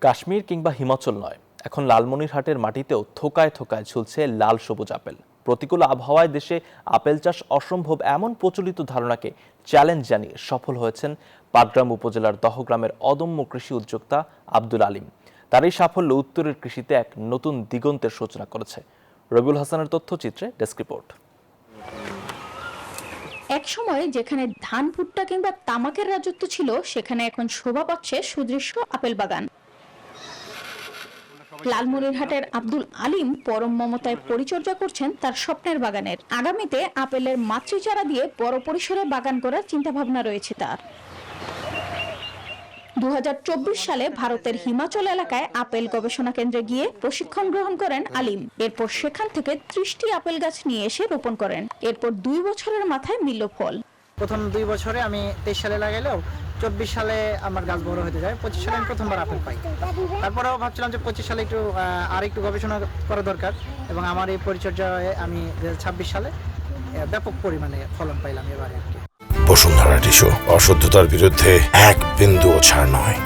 কাশ্মীর কিংবা হিমাচল নয়, এখন লালমনিরহাটের মাটিতেও থোকায় থোকায় ঝুলছে লাল সবুজ আপেল। প্রতিকূল আবহাওয়ায় দেশে আপেল চাষ অসম্ভব এমন প্রচলিত ধারণাকে চ্যালেঞ্জ জানিয়ে সফল হয়েছেন পাটগ্রাম উপজেলার দহগ্রামের অদম্য কৃষি উদ্যোক্তা আব্দুল আলিম। তার এই সাফল্য উত্তরের কৃষিতে এক নতুন দিগন্তের সূচনা করেছে। রবিউল হাসানের তথ্যচিত্রে ডেস্ক রিপোর্ট। এক সময় যেখানে ধান, ভুট্টা কিংবা তামাকের রাজত্ব ছিল, সেখানে এখন শোভা পাচ্ছে সুদৃশ্য আপেল বাগান। লালমনিরহাটের আব্দুল আলিম পরম মমতায় পরিচর্যা করছেন তার স্বপ্নের বাগানের। আগামীতে আপেলের মাতৃচারা দিয়ে বড় পরিসরে বাগান করার চিন্তাভাবনা রয়েছে তার। 2024 সালে ভারতের হিমাচল এলাকায় আপেল গবেষণা কেন্দ্রে গিয়ে প্রশিক্ষণ গ্রহণ করেন আলিম। এরপর সেখান থেকে 30টি আপেল গাছ নিয়ে এসে রোপণ করেন। এরপর 2 বছরের মাথায় মিলল ফল। প্রথম 2 বছরে আমি 23 সালে লাগাইলেও 24 সালে আমার গাছ বড় হতে যায়। 25 সালে আমি প্রথমবার আপেল পাই। তারপরেও ভাবছিলাম যে 25 সালে একটু গবেষণা করা দরকার, এবং আমার এই পরিচর্যায় আমি 2026 সালে ব্যাপক পরিমাণে ফলন পাইলাম এবারে। বসুন্ধরা টিস্যু, অশুদ্ধতার বিরুদ্ধে এক বিন্দুও ছাড় নয়।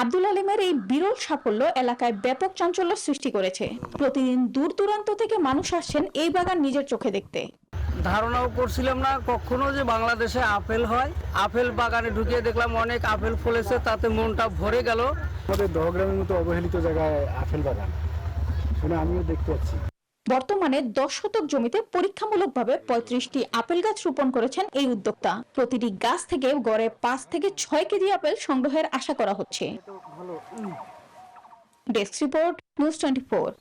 আব্দুল আলিমের এই বিরল সাফল্য এলাকায় ব্যাপক চাঞ্চল্য সৃষ্টি করেছে। প্রতিদিন দূর দূরান্ত থেকে মানুষ আসছেন এই বাগান নিজের চোখে দেখতে। ধারণাও করছিলাম না কখনো যে বাংলাদেশে আপেল হয়। আপেল বাগানে ঢুকিয়ে দেখলাম অনেক আপেল ফলেছে, তাতে মনটা ভরে গেল। আমাদের দহগ্রামের মতো অবহেলিত জায়গায় আপেল বাগান, শুনে আমিও দেখতে পাচ্ছি। বর্তমানে 10 শতক জমিতে পরীক্ষামূলকভাবে 35টি আপেল গাছ রোপণ করেছেন এই উদ্যোক্তা। প্রতিটি গাছ থেকে গড়ে 5 থেকে 6 কেজি আপেল সংগ্রহের আশা করা হচ্ছে। Desk report, news 24।